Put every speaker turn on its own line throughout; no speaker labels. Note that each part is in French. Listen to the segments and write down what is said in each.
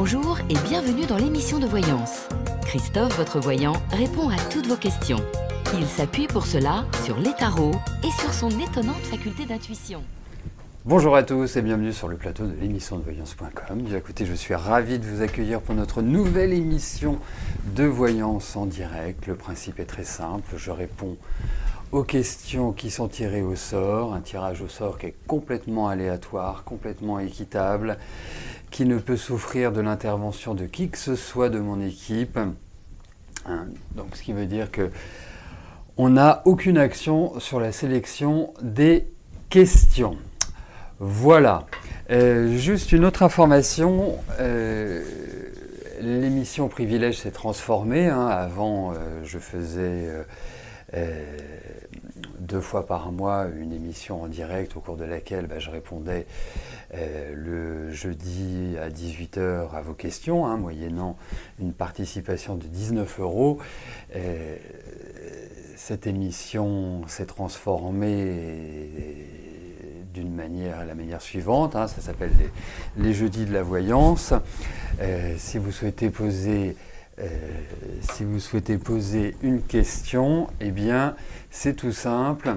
Bonjour et bienvenue dans l'émission de voyance. Christophe, votre voyant, répond à toutes vos questions. Il s'appuie pour cela sur les tarots et sur son étonnante faculté d'intuition.
Bonjour à tous et bienvenue sur le plateau de l'émission de voyance.com. Bien écoutez, je suis ravi de vous accueillir pour notre nouvelle émission de voyance en direct. Le principe est très simple, je réponds aux questions qui sont tirées au sort, un tirage au sort qui est complètement aléatoire, complètement équitable, qui ne peut souffrir de l'intervention de qui que ce soit de mon équipe. Donc ce qui veut dire que on n'a aucune action sur la sélection des questions. Voilà. Juste une autre information. L'émission Privilège s'est transformée. Avant, je faisais 2 fois par mois une émission en direct au cours de laquelle je répondais le jeudi à 18 h à vos questions, moyennant une participation de 19 €. Cette émission s'est transformée la manière suivante, ça s'appelle les jeudis de la voyance. Si vous souhaitez poser une question, eh bien c'est tout simple,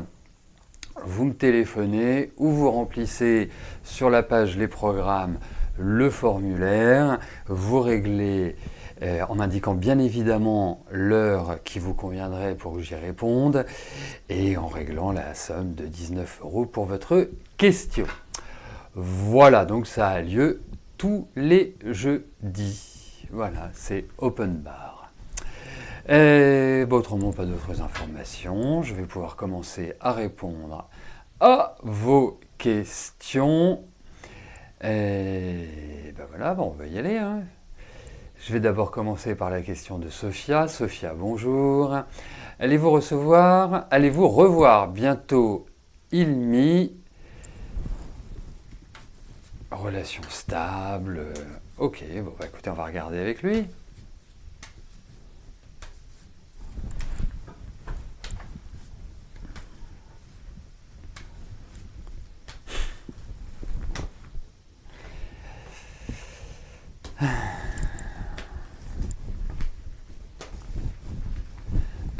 vous me téléphonez ou vous remplissez sur la page Les Programmes le formulaire, vous réglez en indiquant bien évidemment l'heure qui vous conviendrait pour que j'y réponde et en réglant la somme de 19 € pour votre question. Voilà, donc ça a lieu tous les jeudis. Voilà, c'est open bar. Autrement, pas d'autres informations. Je vais pouvoir commencer à répondre à vos questions. Voilà, on va y aller. Je vais d'abord commencer par la question de Sophia. Sophia, bonjour. Allez-vous revoir bientôt Ilmi? Relation stable. Ok, écoutez, on va regarder avec lui.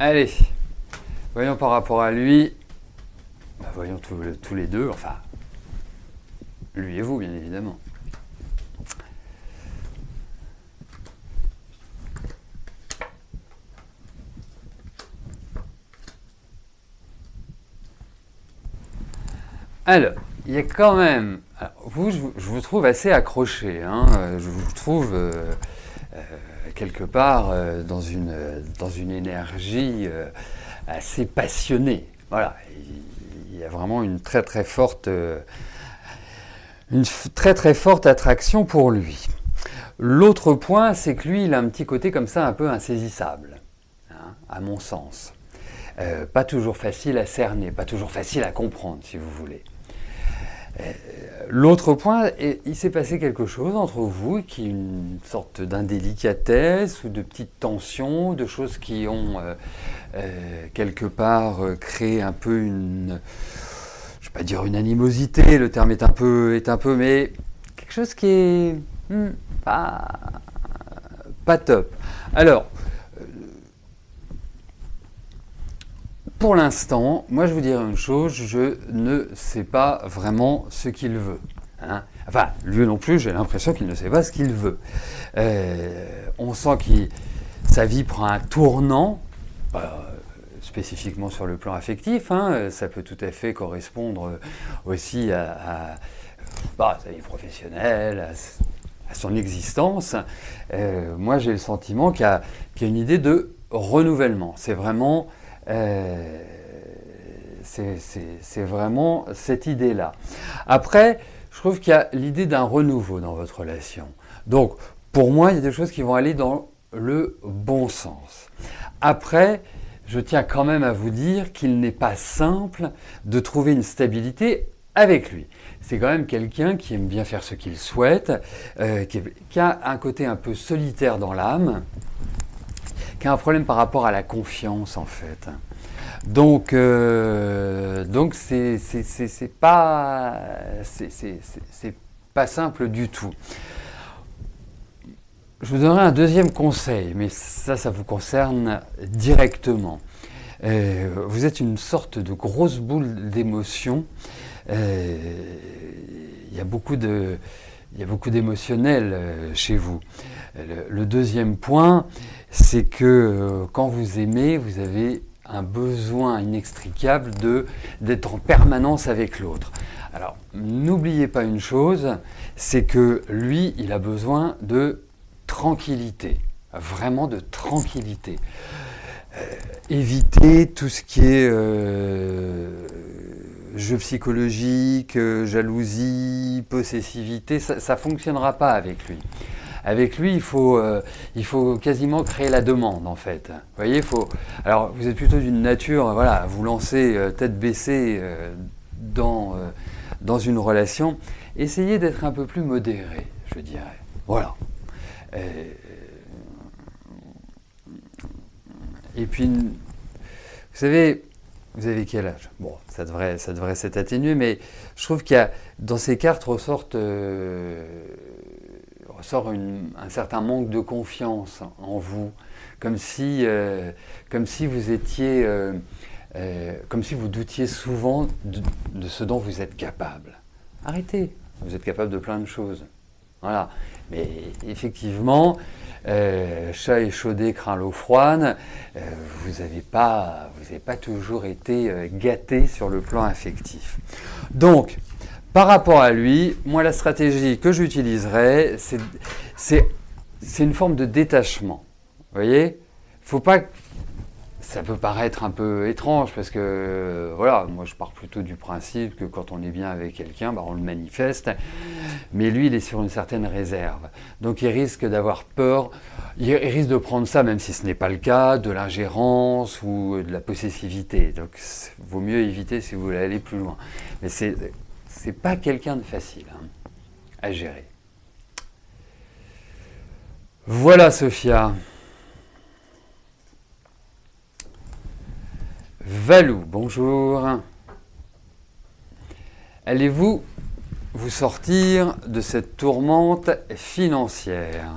Allez, voyons par rapport à lui, voyons tous les deux, enfin, lui et vous bien évidemment. Alors, il y a quand même, je vous trouve assez accroché, je vous trouve quelque part dans une énergie assez passionnée. Voilà, il y a vraiment une très très forte attraction pour lui. L'autre point, c'est que lui, il a un petit côté comme ça un peu insaisissable, à mon sens. Pas toujours facile à cerner, pas toujours facile à comprendre, si vous voulez. L'autre point, il s'est passé quelque chose entre vous qui est une sorte d'indélicatesse ou de petite tension, de choses qui ont quelque part créé un peu une, je ne vais pas dire une animosité, le terme est un peu, mais quelque chose qui est pas top. Alors, pour l'instant, moi je vous dirais une chose, je ne sais pas vraiment ce qu'il veut. Enfin, lui non plus, j'ai l'impression qu'il ne sait pas ce qu'il veut. On sent que sa vie prend un tournant, spécifiquement sur le plan affectif. Ça peut tout à fait correspondre aussi à sa vie professionnelle, à son existence. Moi j'ai le sentiment qu'il y a une idée de renouvellement. C'est vraiment cette idée-là. Après, je trouve qu'il y a l'idée d'un renouveau dans votre relation. Donc, pour moi, il y a des choses qui vont aller dans le bon sens. Après, je tiens quand même à vous dire qu'il n'est pas simple de trouver une stabilité avec lui. C'est quand même quelqu'un qui aime bien faire ce qu'il souhaite, qui a un côté un peu solitaire dans l'âme, qui a un problème par rapport à la confiance en fait. Donc c'est pas simple du tout. je vous donnerai un deuxième conseil, mais ça vous concerne directement. Vous êtes une sorte de grosse boule d'émotions. Il y a beaucoup d'émotionnel chez vous. Le deuxième point, c'est que quand vous aimez, vous avez un besoin inextricable d'être en permanence avec l'autre. Alors, n'oubliez pas une chose, c'est que lui, il a besoin de tranquillité, vraiment de tranquillité. Évitez tout ce qui est jeu psychologique, jalousie, possessivité, ça ne fonctionnera pas avec lui. Avec lui, il faut quasiment créer la demande, en fait. Vous voyez, alors, vous êtes plutôt d'une nature, voilà, à vous lancer tête baissée dans une relation. Essayez d'être un peu plus modéré, je dirais. Voilà. Et puis, vous savez, vous avez quel âge? Bon, ça devrait s'être atténué, mais je trouve qu'il y a, dans ces cartes ressort un certain manque de confiance en vous, comme si vous étiez, comme si vous doutiez souvent de ce dont vous êtes capable. Arrêtez, vous êtes capable de plein de choses. Voilà, mais effectivement, chat échaudé craint l'eau froide, vous n'avez pas toujours été gâté sur le plan affectif. Donc, par rapport à lui, moi la stratégie que j'utiliserais, c'est une forme de détachement. Vous voyez, faut pas. Ça peut paraître un peu étrange parce que, voilà, moi je pars plutôt du principe que quand on est bien avec quelqu'un, on le manifeste, mais lui il est sur une certaine réserve. Donc il risque d'avoir peur, il risque de prendre ça, même si ce n'est pas le cas, de l'ingérence ou de la possessivité. Donc il vaut mieux éviter si vous voulez aller plus loin. Mais c'est pas quelqu'un de facile à gérer. Voilà Sophia. Valou, bonjour. Allez-vous vous sortir de cette tourmente financière?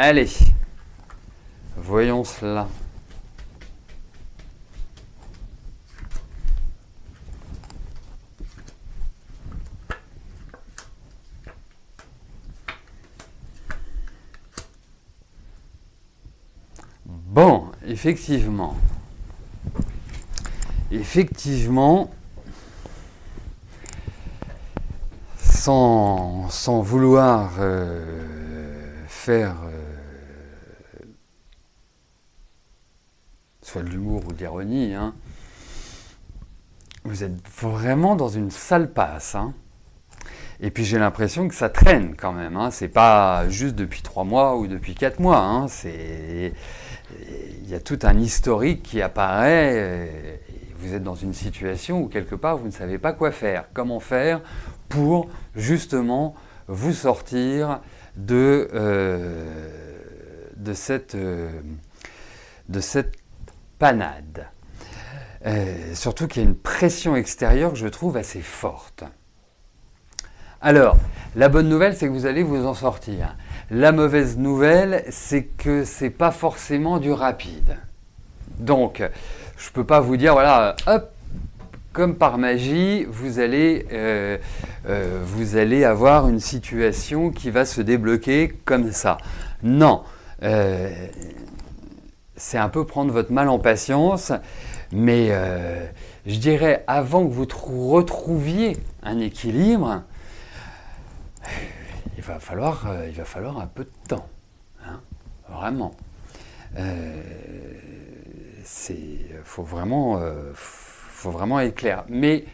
Allez, voyons cela. Bon, effectivement, sans vouloir faire soit de l'humour ou de l'ironie, vous êtes vraiment dans une sale passe. Et puis j'ai l'impression que ça traîne quand même. C'est pas juste depuis 3 mois ou depuis 4 mois. Il y a tout un historique qui apparaît. Et vous êtes dans une situation où quelque part vous ne savez pas quoi faire. Comment faire pour justement vous sortir de cette panade. Surtout qu'il y a une pression extérieure que je trouve assez forte. Alors, la bonne nouvelle, c'est que vous allez vous en sortir. La mauvaise nouvelle, c'est que c'est pas forcément du rapide. Donc, je peux pas vous dire, voilà, hop, comme par magie, vous allez avoir une situation qui va se débloquer comme ça. Non. C'est un peu prendre votre mal en patience, mais je dirais, avant que vous retrouviez un équilibre, il va falloir un peu de temps, vraiment. Faut vraiment être clair. Mais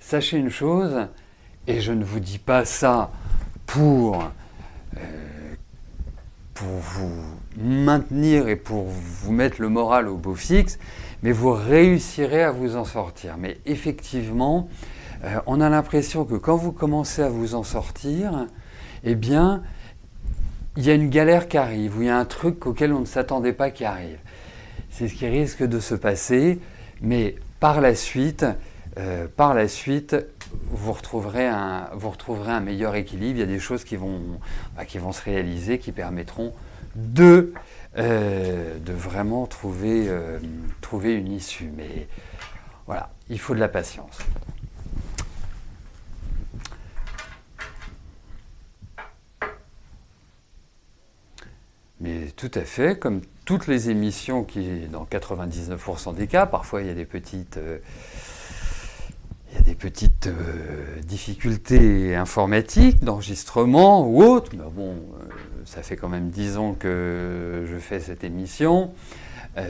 sachez une chose, et je ne vous dis pas ça pour vous maintenir et pour vous mettre le moral au beau fixe, mais vous réussirez à vous en sortir. Mais effectivement, on a l'impression que quand vous commencez à vous en sortir, eh bien, il y a une galère qui arrive, ou il y a un truc auquel on ne s'attendait pas qui arrive. C'est ce qui risque de se passer, mais par la suite, vous retrouverez un meilleur équilibre. Il y a des choses qui vont se réaliser, qui permettront de vraiment trouver une issue. Mais voilà, il faut de la patience. Mais tout à fait, comme toutes les émissions qui, dans 99% des cas, parfois il y a des petites difficultés informatiques, d'enregistrement ou autres, mais bon, ça fait quand même 10 ans que je fais cette émission. Il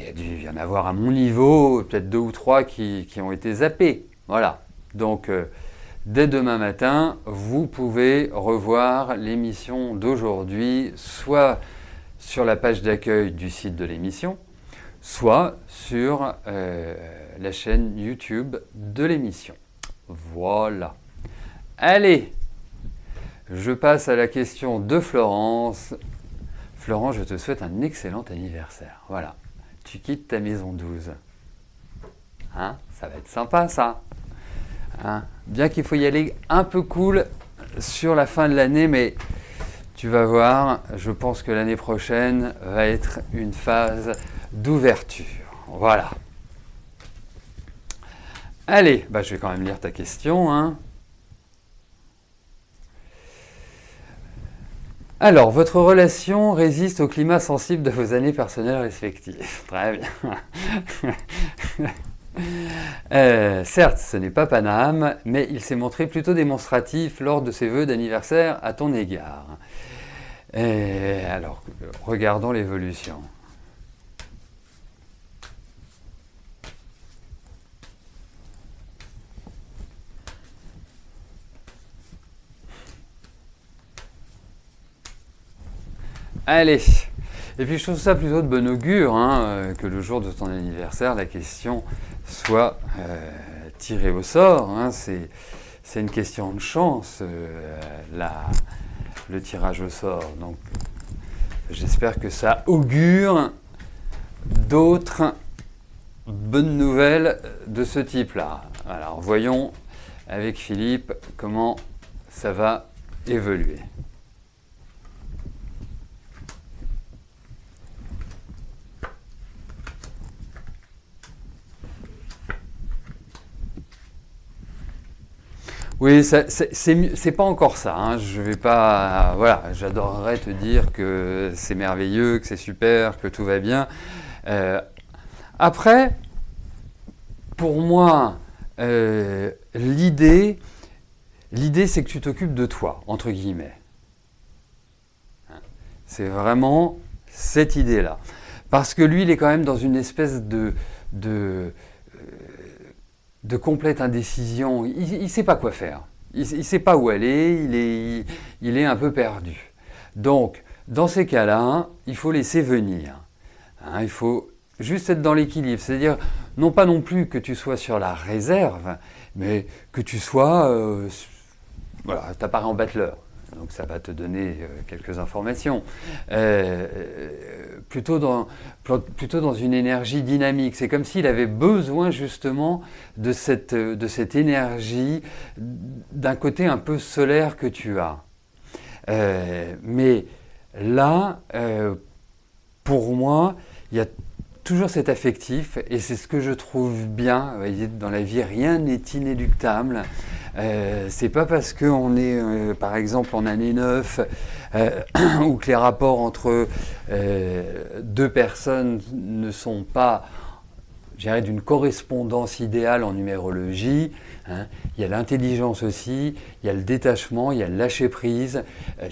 y a dû y en avoir à mon niveau, peut-être 2 ou 3 qui ont été zappés. Voilà. Donc, dès demain matin, vous pouvez revoir l'émission d'aujourd'hui, soit sur la page d'accueil du site de l'émission, soit sur la chaîne YouTube de l'émission. Voilà. Allez, je passe à la question de Florence. Florence, je te souhaite un excellent anniversaire. Voilà. Tu quittes ta maison 12. Hein, ça va être sympa, ça. Hein, bien qu'il faut y aller un peu cool sur la fin de l'année, mais tu vas voir, je pense que l'année prochaine va être une phase d'ouverture. Voilà. Allez, je vais quand même lire ta question. Hein. Alors, votre relation résiste au climat sensible de vos années personnelles respectives. Très bien. Certes, ce n'est pas Paname, mais il s'est montré plutôt démonstratif lors de ses vœux d'anniversaire à ton égard. Alors, regardons l'évolution. Allez, et puis je trouve ça plutôt de bon augure que le jour de ton anniversaire, la question soit tirée au sort. Hein, c'est une question de chance, le tirage au sort. Donc j'espère que ça augure d'autres bonnes nouvelles de ce type-là. Alors voyons avec Philippe comment ça va évoluer. Oui, c'est pas encore ça. Hein. Je vais pas. Voilà, j'adorerais te dire que c'est merveilleux, que c'est super, que tout va bien. Après, pour moi, l'idée, c'est que tu t'occupes de toi, entre guillemets. C'est vraiment cette idée-là. Parce que lui, il est quand même dans une espèce de complète indécision. Il ne sait pas quoi faire. Il ne sait pas où aller. Il est un peu perdu. Donc, dans ces cas-là, il faut laisser venir. Hein, il faut juste être dans l'équilibre. C'est-à-dire, non pas non plus que tu sois sur la réserve, mais que tu sois... voilà, tu apparais en battleur. Donc ça va te donner quelques informations. Plutôt dans une énergie dynamique. C'est comme s'il avait besoin justement de cette énergie d'un côté un peu solaire que tu as. Mais là, pour moi, il y a toujours cet affectif, et c'est ce que je trouve bien. Vous voyez, dans la vie, rien n'est inéluctable. C'est pas parce qu'on est, par exemple, en année 9, ou que les rapports entre deux personnes ne sont pas, je dirais, d'une correspondance idéale en numérologie. Hein. Il y a l'intelligence aussi, il y a le détachement, il y a le lâcher-prise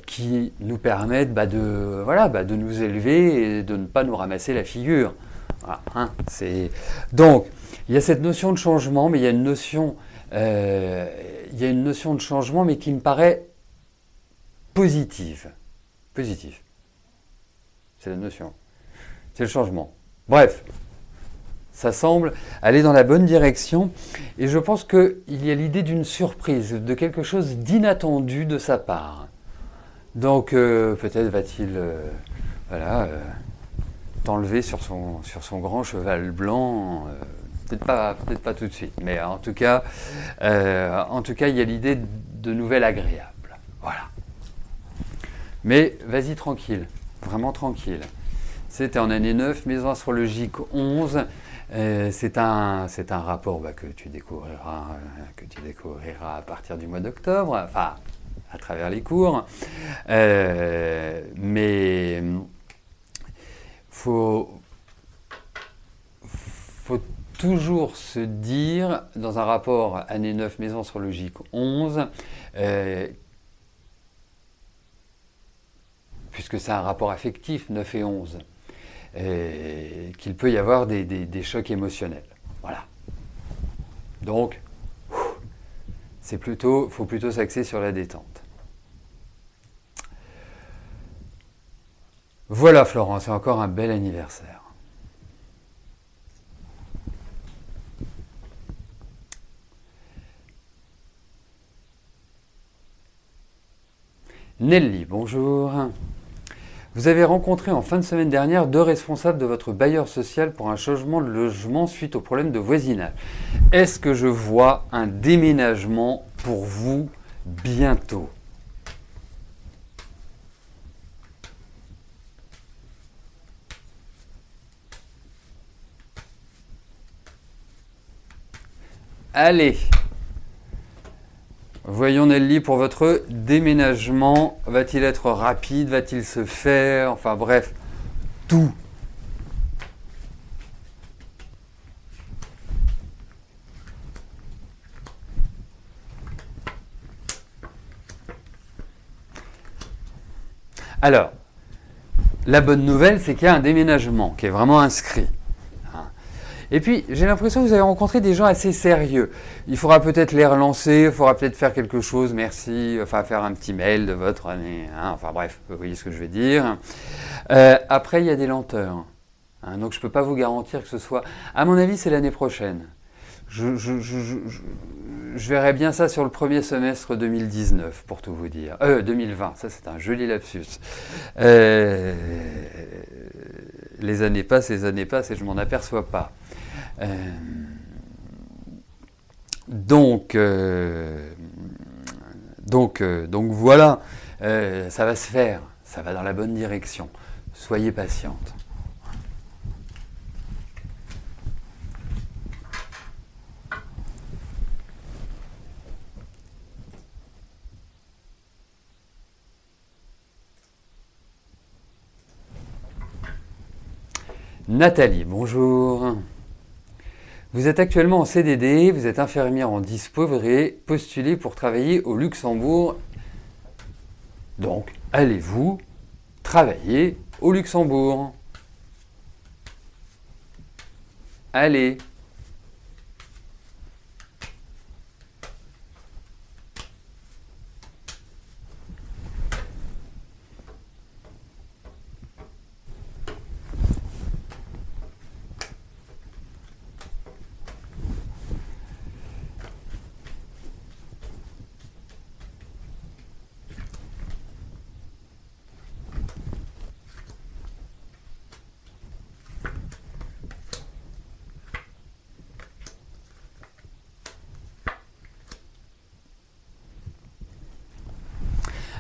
qui nous permettent de nous élever et de ne pas nous ramasser la figure. Voilà, hein. Donc, il y a cette notion de changement, mais il y a une notion de changement, mais qui me paraît positive. Positive. C'est la notion. C'est le changement. Bref, ça semble aller dans la bonne direction et je pense qu'il y a l'idée d'une surprise, de quelque chose d'inattendu de sa part. Donc peut-être va-t-il t'enlever sur son grand cheval blanc, peut-être pas tout de suite, mais en tout cas il y a l'idée de nouvelles agréables. Voilà. Mais vas-y tranquille, vraiment tranquille. C'était en année 9, maison astrologique 11. C'est un rapport que tu découvriras à partir du mois d'octobre, enfin à travers les cours. Mais faut toujours se dire, dans un rapport année 9, maison astrologique 11, puisque c'est un rapport affectif, 9 et 11, qu'il peut y avoir des chocs émotionnels. Voilà. Donc, faut plutôt s'axer sur la détente. Voilà Florent, c'est encore un bel anniversaire. Nelly, bonjour. Vous avez rencontré en fin de semaine dernière 2 responsables de votre bailleur social pour un changement de logement suite au problème de voisinage. Est-ce que je vois un déménagement pour vous bientôt ? Allez, voyons Nelly, pour votre déménagement, va-t-il être rapide, va-t-il se faire, enfin bref, tout. Alors, la bonne nouvelle, c'est qu'il y a un déménagement qui est vraiment inscrit. Et puis, j'ai l'impression que vous avez rencontré des gens assez sérieux. Il faudra peut-être les relancer, il faudra peut-être faire quelque chose, merci, enfin faire un petit mail de votre année, hein, enfin bref, vous voyez ce que je vais dire. Après, il y a des lenteurs. Hein, donc, je ne peux pas vous garantir que ce soit... À mon avis, c'est l'année prochaine. Je verrai bien ça sur le premier semestre 2019, pour tout vous dire. 2020, ça c'est un joli lapsus. Les années passent et je ne m'en aperçois pas. Donc voilà, ça va se faire, ça va dans la bonne direction. Soyez patiente. Nathalie, bonjour. Vous êtes actuellement en CDD, vous êtes infirmière en dispo, vous voudriez postuler pour travailler au Luxembourg. Donc, allez-vous travailler au Luxembourg? Allez.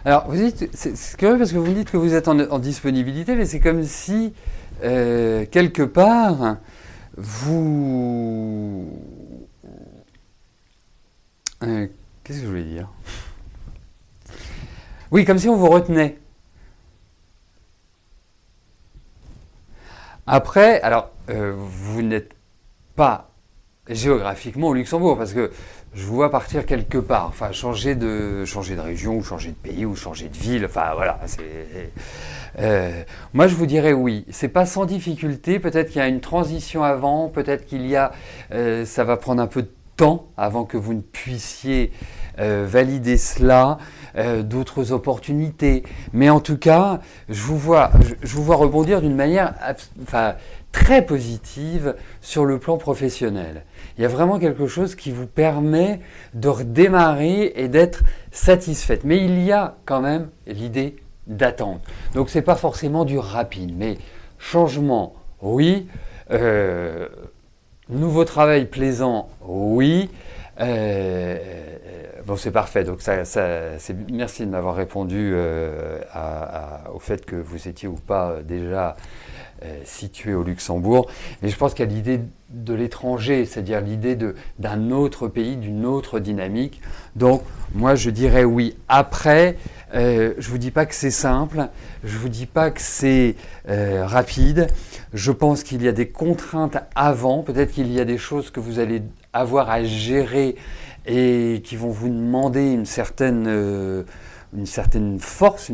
Alors, vous dites, c'est curieux parce que vous me dites que vous êtes en disponibilité, mais c'est comme si, quelque part, vous... qu'est-ce que je voulais dire? Oui, comme si on vous retenait. Après, alors, vous n'êtes pas géographiquement au Luxembourg, parce que je vous vois partir quelque part, enfin changer de région, ou changer de pays, ou changer de ville, enfin voilà. Moi je vous dirais oui, c'est pas sans difficulté, peut-être qu'il y a une transition avant, peut-être qu'il y a, ça va prendre un peu de temps avant que vous ne puissiez valider cela, d'autres opportunités, mais en tout cas, je vous vois rebondir d'une manière très positive sur le plan professionnel. Il y a vraiment quelque chose qui vous permet de redémarrer et d'être satisfaite. Mais il y a quand même l'idée d'attendre. Donc ce n'est pas forcément du rapide, mais changement, oui. Nouveau travail plaisant, oui. Bon, c'est parfait. Donc merci de m'avoir répondu au fait que vous étiez ou pas déjà situé au Luxembourg. Mais je pense qu'il y a l'idée de l'étranger, c'est-à-dire l'idée d'un autre pays, d'une autre dynamique. Donc, moi, je dirais oui. Après, je ne vous dis pas que c'est simple, je ne vous dis pas que c'est rapide. Je pense qu'il y a des contraintes avant, peut-être qu'il y a des choses que vous allez avoir à gérer et qui vont vous demander une certaine force,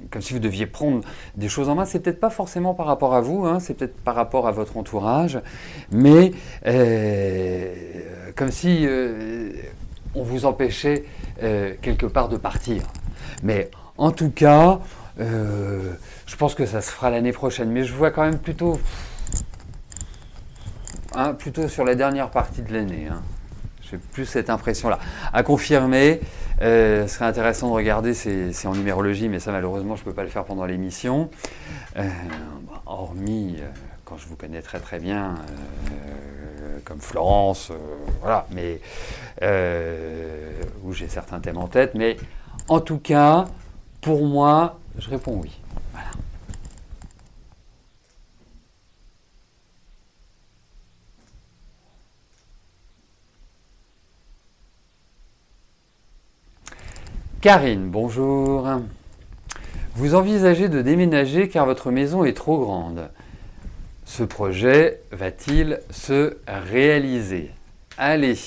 comme si vous deviez prendre des choses en main. C'est peut-être pas forcément par rapport à vous, hein, c'est peut-être par rapport à votre entourage, mais comme si on vous empêchait quelque part de partir. Mais en tout cas, je pense que ça se fera l'année prochaine. Mais je vois quand même plutôt sur la dernière partie de l'année. Hein. J'ai plus cette impression-là. À confirmer, ce serait intéressant de regarder, c'est en numérologie, mais ça malheureusement je ne peux pas le faire pendant l'émission. Hormis quand je vous connais très très bien, comme Florence, voilà, mais où j'ai certains thèmes en tête. Mais en tout cas, pour moi, je réponds oui. Voilà. Karine, bonjour. Vous envisagez de déménager car votre maison est trop grande. Ce projet va-t-il se réaliser? Allez.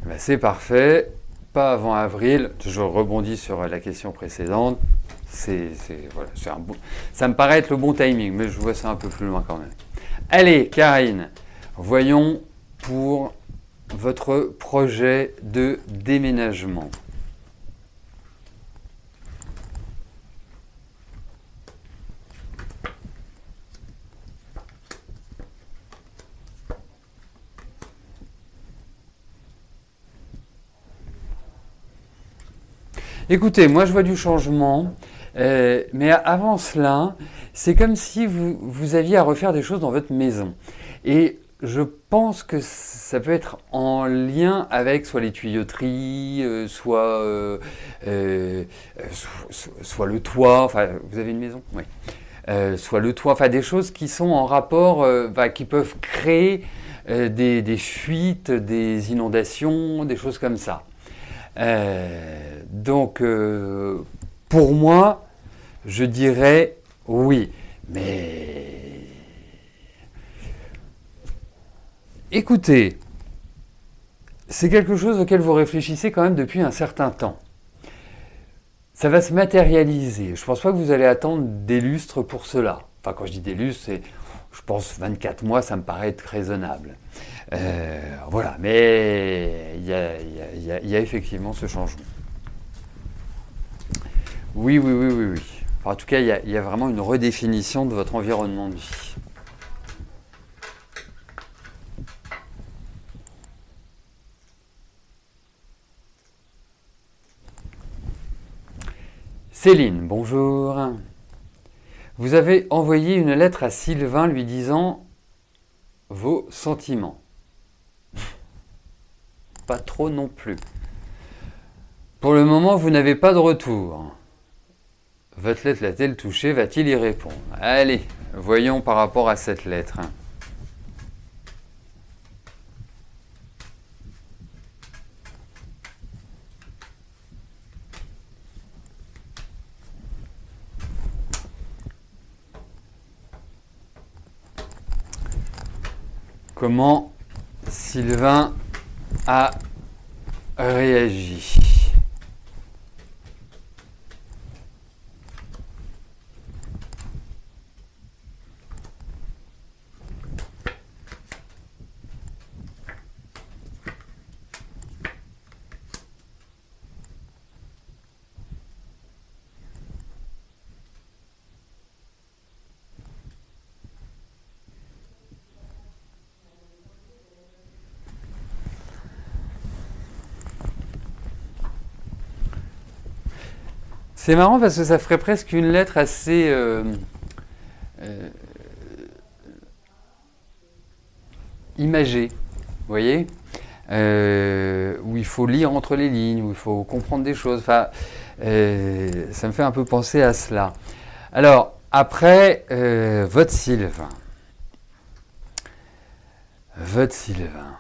Ben, c'est parfait. Pas avant avril. Je rebondis sur la question précédente. Voilà, ça me paraît être le bon timing, mais je vois ça un peu plus loin quand même. Allez, Karine, voyons pour votre projet de déménagement. Écoutez, moi je vois du changement, mais avant cela, c'est comme si vous aviez à refaire des choses dans votre maison. Et je pense que ça peut être en lien avec soit les tuyauteries, soit le toit, enfin vous avez une maison? Oui. Soit le toit, enfin des choses qui sont en rapport, qui peuvent créer des fuites, des inondations, des choses comme ça. Donc, pour moi, je dirais oui. Mais écoutez, c'est quelque chose auquel vous réfléchissez quand même depuis un certain temps. Ça va se matérialiser. Je ne pense pas que vous allez attendre des lustres pour cela. Enfin, quand je dis des lustres, c'est, je pense, 24 mois, ça me paraît être raisonnable. Voilà, mais il y a effectivement ce changement. Oui. Enfin, en tout cas, il y a vraiment une redéfinition de votre environnement de vie. Céline, bonjour. Vous avez envoyé une lettre à Sylvain lui disant vos sentiments. Pas trop non plus. Pour le moment, vous n'avez pas de retour. Votre lettre l'a-t-elle touché? Va-t-il y répondre? Allez, voyons par rapport à cette lettre. Comment Sylvain a réagi? C'est marrant parce que ça ferait presque une lettre assez imagée, vous voyez, où il faut lire entre les lignes, où il faut comprendre des choses. Enfin, ça me fait un peu penser à cela. Alors, après, votre Sylvain. Votre Sylvain.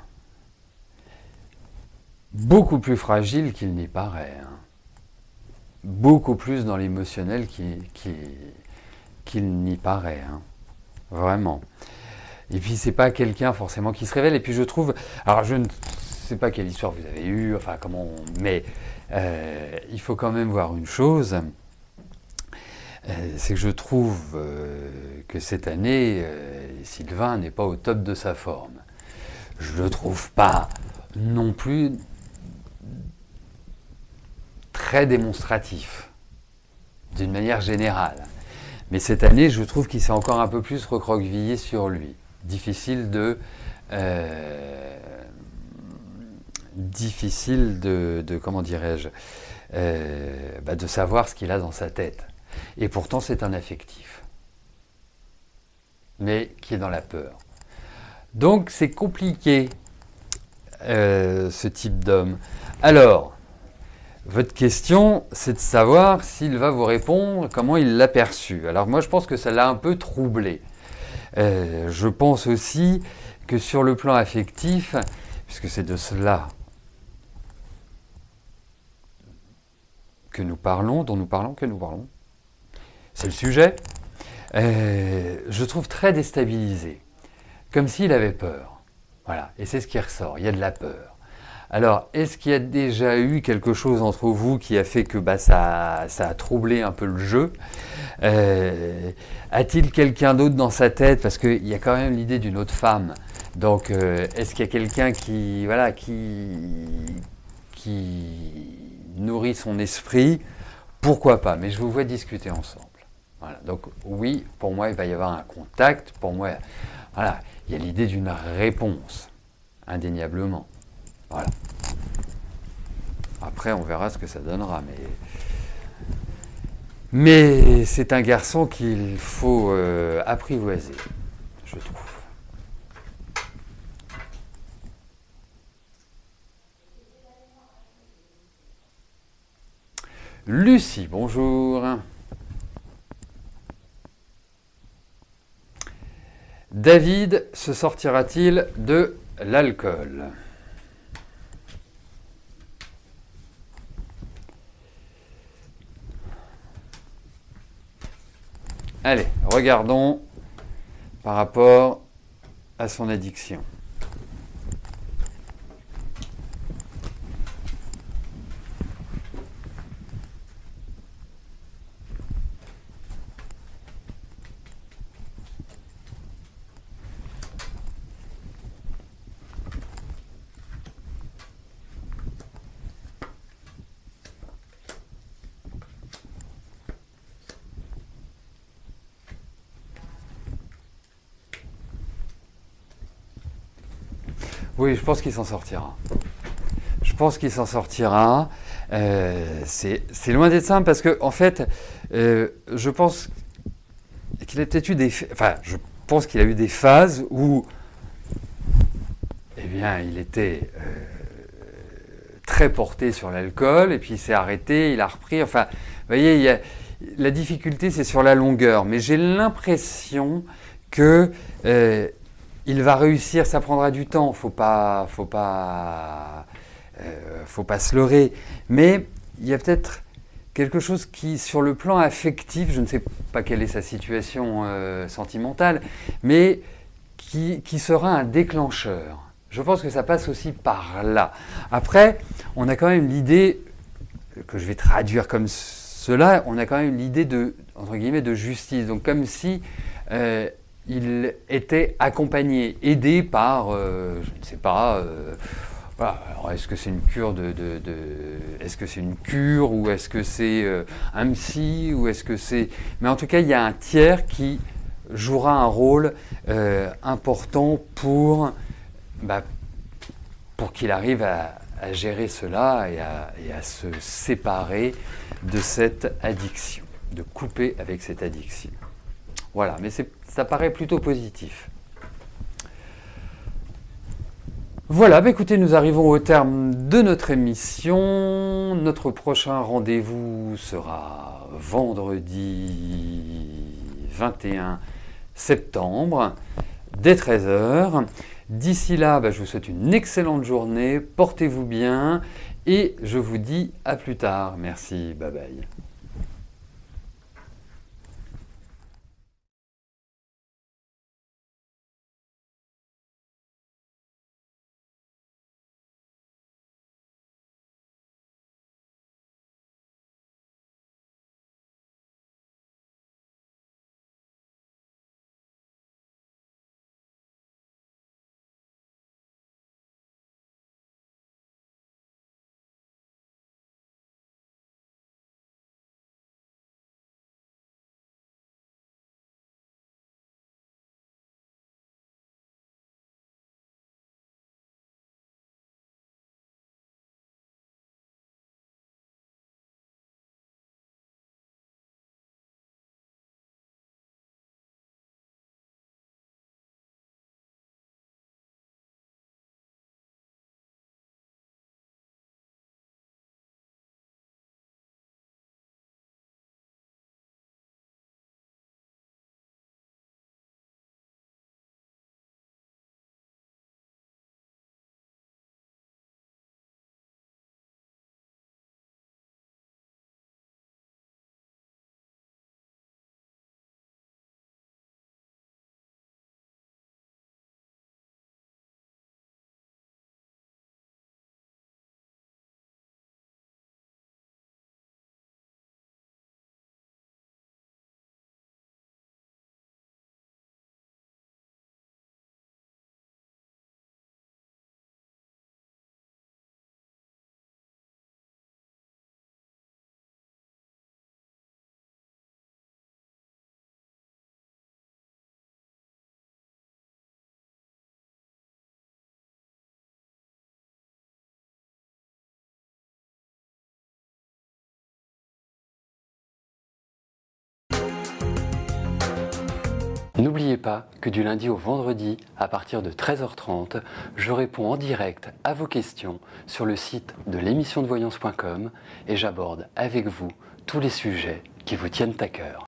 Beaucoup plus fragile qu'il n'y paraît. Hein. Beaucoup plus dans l'émotionnel qu'il n'y paraît. Hein. Vraiment. Et puis, c'est pas quelqu'un forcément qui se révèle. Et puis, je trouve... Alors, je ne sais pas quelle histoire vous avez eue, enfin, comment... Mais il faut quand même voir une chose. C'est que je trouve que cette année, Sylvain n'est pas au top de sa forme. Je ne le trouve pas non plus très démonstratif, d'une manière générale. Mais cette année, je trouve qu'il s'est encore un peu plus recroquevillé sur lui. Difficile de comment dirais-je, de savoir ce qu'il a dans sa tête. Et pourtant, c'est un affectif, mais qui est dans la peur. Donc, c'est compliqué, ce type d'homme. Alors, votre question, c'est de savoir s'il va vous répondre, comment il l'a perçu. Alors, moi, je pense que ça l'a un peu troublé. Je pense aussi que sur le plan affectif, puisque c'est de cela que nous parlons, c'est le sujet, je trouve très déstabilisé, comme s'il avait peur. Voilà, et c'est ce qui ressort, il y a de la peur. Alors, est-ce qu'il y a déjà eu quelque chose entre vous qui a fait que ça a troublé un peu le jeu? A-t-il quelqu'un d'autre dans sa tête? Parce qu'il y a quand même l'idée d'une autre femme. Donc, est-ce qu'il y a quelqu'un qui nourrit son esprit? Pourquoi pas? Mais je vous vois discuter ensemble. Voilà. Donc, oui, pour moi, il va y avoir un contact. Pour moi, voilà, il y a l'idée d'une réponse, indéniablement. Voilà. Après, on verra ce que ça donnera. Mais c'est un garçon qu'il faut apprivoiser, je trouve. Lucie, bonjour. David se sortira-t-il de l'alcool? Allez, regardons par rapport à son addiction. Oui, je pense qu'il s'en sortira. Je pense qu'il s'en sortira. C'est loin d'être simple parce que, en fait, je pense qu'il a peut-être eu je pense qu'il a eu des phases où, eh bien, il était très porté sur l'alcool et puis il s'est arrêté, il a repris. Enfin, vous voyez, la difficulté, c'est sur la longueur. Mais j'ai l'impression que il va réussir, ça prendra du temps, faut pas se leurrer. Mais il y a peut-être quelque chose qui, sur le plan affectif, je ne sais pas quelle est sa situation sentimentale, mais qui sera un déclencheur. Je pense que ça passe aussi par là. Après, on a quand même l'idée, que je vais traduire comme cela, on a quand même l'idée de, entre guillemets, de justice. Donc comme si il était accompagné, aidé par, je ne sais pas, voilà. Alors est-ce que c'est une cure est-ce que c'est une cure ou est-ce que c'est un psy ou est-ce que c'est... Mais en tout cas, il y a un tiers qui jouera un rôle important pour qu'il arrive à gérer cela et à se séparer de cette addiction, de couper avec cette addiction. Voilà, mais ça paraît plutôt positif. Voilà, bah écoutez, nous arrivons au terme de notre émission. Notre prochain rendez-vous sera vendredi 21 septembre, dès 13 h. D'ici là, bah, je vous souhaite une excellente journée, portez-vous bien et je vous dis à plus tard. Merci, bye bye. N'oubliez pas que du lundi au vendredi, à partir de 13h30, je réponds en direct à vos questions sur le site de l'émissiondevoyance.com et j'aborde avec vous tous les sujets qui vous tiennent à cœur.